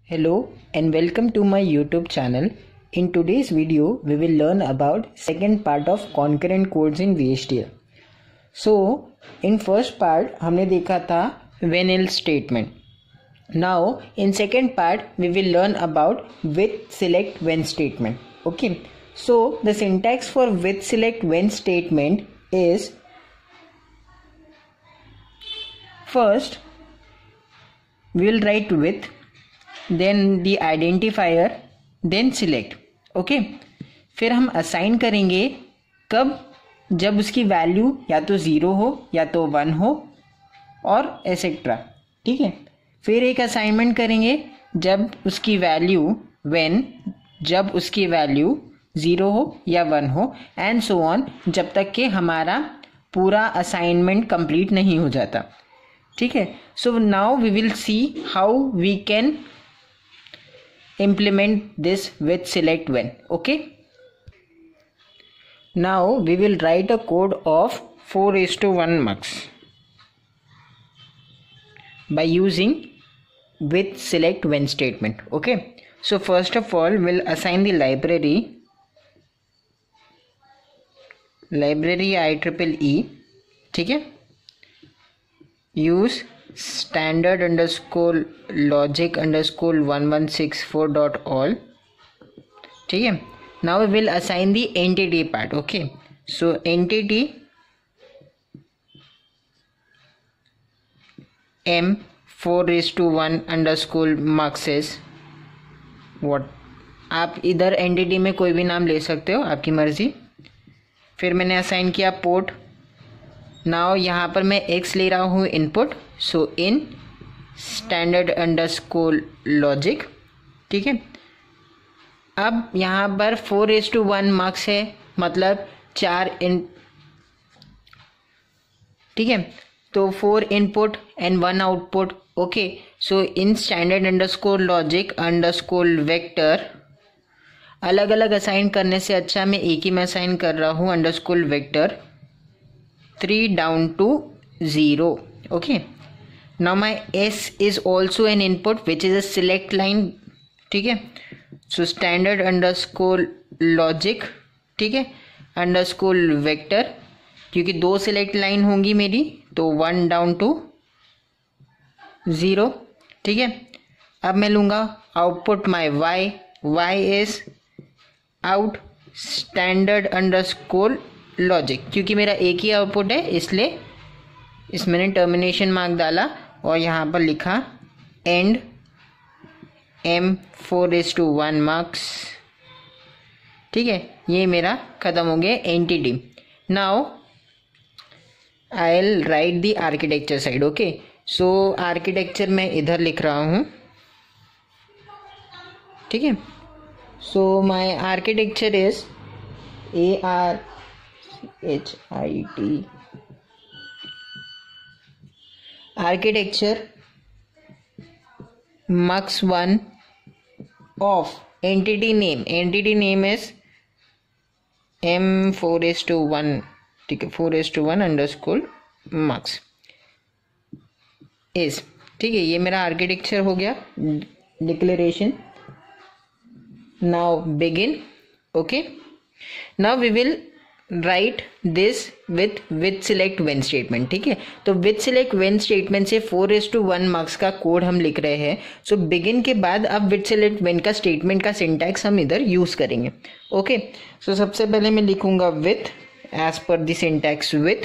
Hello and welcome to my YouTube channel. In today's video, we will learn about second part of concurrent codes in VHDL. So, in first part, हमने देखा था when else statement. Now, in second part, we will learn about with select when statement. Okay. So, the syntax for with select when statement is first, we will write with, then the identifier, then select. Okay फिर हम assign करेंगे कब, जब उसकी value या तो 0 हो या तो 1 हो और एसेट्रा. ठीक है. फिर एक असाइनमेंट करेंगे जब उसकी वैल्यू व्हेन, जब उसकी वैल्यू 0 हो या 1 हो एंड सो ऑन, जब तक कि हमारा पूरा असाइनमेंट कंप्लीट नहीं हो जाता. ठीक है. So now we will see how we can implement this with select when. Okay, now we will write a code of 4:1 mux by using with select when statement. Okay, so first of all we'll assign the library IEEE. ठीक है. use standard underscore logic underscore 1164.all. ठीक है. Now we will assign the entity part. Okay, so entity m4:1 underscore mux is what. आप इधर entity में कोई भी नाम ले सकते हो, आपकी मर्जी. फिर मैंने असाइन किया पोर्ट. नाउ यहाँ पर मैं x ले रहा हूँ input, so in standard underscore logic. ठीक है. अब यहाँ पर 4:1 मार्क्स है, मतलब 4 इन. ठीक है. तो 4 input and 1 output. Okay, so in standard underscore logic underscore vector. अलग अलग असाइन करने से अच्छा मैं एक ही में असाइन कर रहा हूँ underscore vector 3 down to 0. Okay, now my s is also an input which is a select line. ठीक है. so standard underscore logic, ठीक है, अंडरस्कोर वेक्टर, क्योंकि 2 सिलेक्ट लाइन होंगी मेरी, तो 1 डाउन टू 0. ठीक है. अब मैं लूँगा output my y is out standard underscore logic, क्योंकि मेरा एक ही आउटपुट है इसलिए इस मैंने टर्मिनेशन मार्क डाला और यहाँ पर लिखा एंड m4:1 मार्क्स. ठीक है. ये मेरा ख़त्म हो गया entity. Now I will write the architecture side. Okay, so architecture मैं इधर लिख रहा हूँ. ठीक है. So my architecture is ARCHIT architecture mux1 of entity name is m4:1. ठीक है. 4:1 अंडरस्कोर mux is. ठीक है. ये मेरा आर्किटेक्चर हो गया. Declaration. Now begin. Okay, now we will write this with select when statement. ठीक है. तो with select when statement से 4:1 मार्क्स का कोड हम लिख रहे हैं. सो बिगिन के बाद अब with select when का स्टेटमेंट का सिंटैक्स हम इधर यूज करेंगे. ओके, सो सबसे पहले मैं लिखूंगा with as per the syntax with.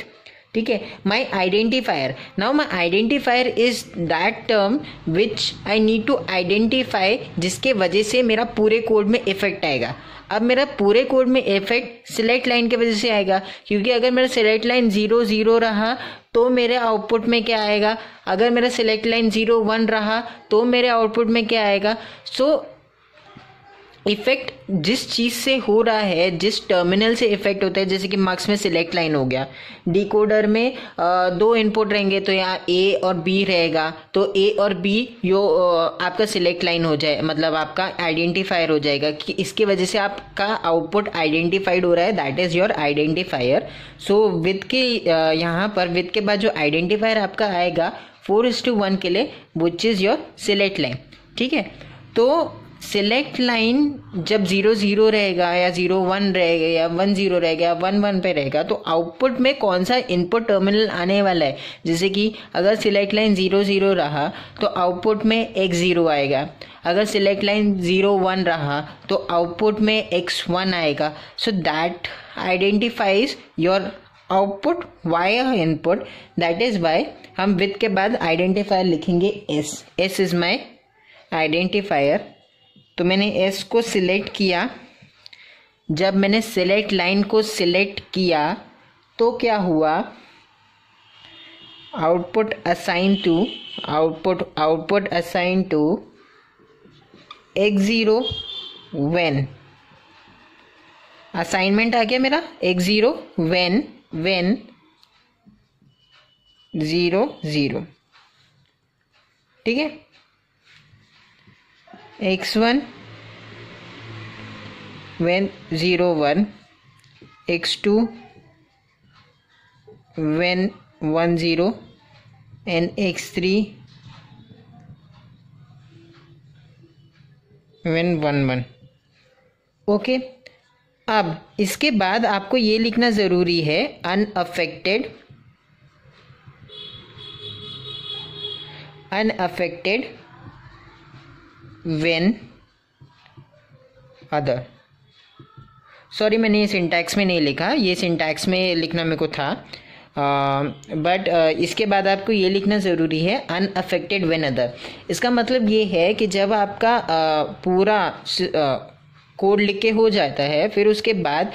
ठीक है. My identifier. Now my identifier is that term which I need to identify, जिसके वजह से मेरा पूरे कोड में इफेक्ट आएगा. अब मेरा पूरे कोड में इफेक्ट सिलेक्ट लाइन की वजह से आएगा, क्योंकि अगर मेरा सिलेक्ट लाइन 0 रहा तो मेरे आउटपुट में क्या आएगा, अगर मेरा सिलेक्ट लाइन 0 1 रहा तो मेरे आउटपुट में क्या आएगा. सो इफेक्ट जिस चीज़ से हो रहा है, जिस टर्मिनल से इफेक्ट होता है, जैसे कि मार्क्स में सिलेक्ट लाइन हो गया, डिकोडर में 2 इनपुट रहेंगे तो यहाँ ए और बी रहेगा, तो ए और बी आपका सिलेक्ट लाइन हो जाए, मतलब आपका आइडेंटिफायर हो जाएगा कि इसकी वजह से आपका आउटपुट आइडेंटिफाइड हो रहा है, that is your identifier. So with के यहाँ पर विद के बाद जो आइडेंटिफायर आपका आएगा 4:1 के लिए, which is your select line. ठीक है. तो सिलेक्ट लाइन जब 0 0 रहेगा या 0 1 रहेगा या 1 0 रहेगा या 1 1 पे रहेगा तो आउटपुट में कौन सा इनपुट टर्मिनल आने वाला है। जैसे कि अगर सिलेक्ट लाइन 0 0 रहा तो आउटपुट में x0 आएगा, अगर सिलेक्ट लाइन 0 1 रहा तो आउटपुट में x1 आएगा। So that identifies your output via input. That is why हम विथ के बाद आइडेंटिफायर लिखेंगे s। s is my identifier. तो मैंने s को सिलेक्ट किया। जब मैंने सिलेक्ट लाइन को सिलेक्ट किया तो क्या हुआ, output assign to x0 when assignment आ गया मेरा x0 when 0 0, ठीक है। x1 when 0 1, x2 when 1 0 and x3 when 1 1। Okay, अब इसके बाद आपको ये लिखना ज़रूरी है अनअफेक्टेड when अदर। सॉरी मैंने ये सिंटैक्स में नहीं लिखा, ये सिंटैक्स में लिखना मेरे को था, बट इसके बाद आपको ये लिखना ज़रूरी है अनअफेक्टेड व्हेन अदर। इसका मतलब ये है कि जब आपका पूरा कोड लिख के हो जाता है फिर उसके बाद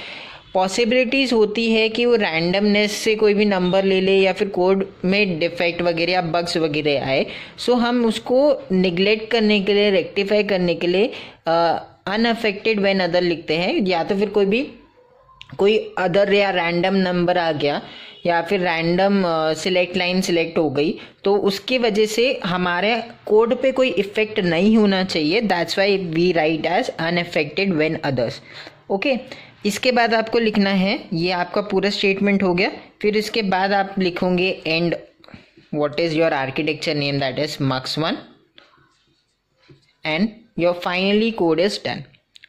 पॉसिबिलिटीज़ होती है कि वो रैंडमनेस से कोई भी नंबर ले ले या फिर कोड में डिफेक्ट वगैरह या बग्स वगैरह आए। सो हम उसको निगलेक्ट करने के लिए, रेक्टिफाई करने के लिए अनअफेक्टेड व्हेन अदर लिखते हैं। या तो फिर कोई अदर या रैंडम नंबर आ गया या फिर रैंडम सिलेक्ट लाइन सिलेक्ट हो गई तो उसकी वजह से हमारे कोड पे कोई इफेक्ट नहीं होना चाहिए। That's why we write as unaffected when others. Okay, इसके बाद आपको लिखना है, ये आपका पूरा स्टेटमेंट हो गया। फिर इसके बाद आप लिखोगे and what is your architecture name, that is mux1 and your finally code is done.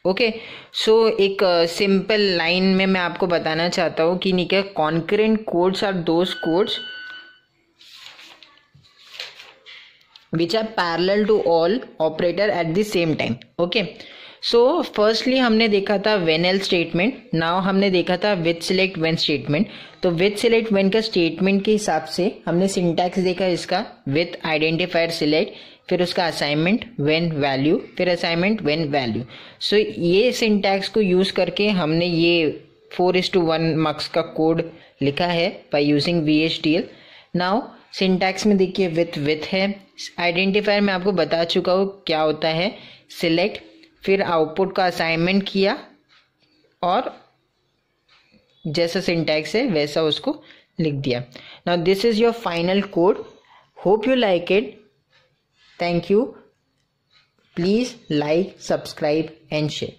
Okay, so एक सिंपल लाइन में मैं आपको बताना चाहता हूँ कि नहीं, concurrent codes are those codes which are parallel to all operator at the same time. Okay, so firstly हमने देखा था व्हेन एल्स स्टेटमेंट, नाउ हमने देखा था विथ सिलेक्ट व्हेन स्टेटमेंट। तो विथ सिलेक्ट व्हेन का स्टेटमेंट के हिसाब से हमने सिंटैक्स देखा इसका, विथ आइडेंटिफायर सिलेक्ट, फिर उसका असाइनमेंट व्हेन वैल्यू, फिर असाइनमेंट व्हेन वैल्यू। सो ये सिंटैक्स को यूज करके हमने ये 4:1 मक्स का कोड लिखा है by using VHDL। Now syntax में देखिए विथ है, आइडेंटिफायर में आपको बता चुका हूँ क्या होता है, सिलेक्ट, फिर आउटपुट का असाइनमेंट किया और जैसा सिंटैक्स है वैसा उसको लिख दिया। Now this is your final code. Hope you like it. Thank you. Please like, subscribe and share.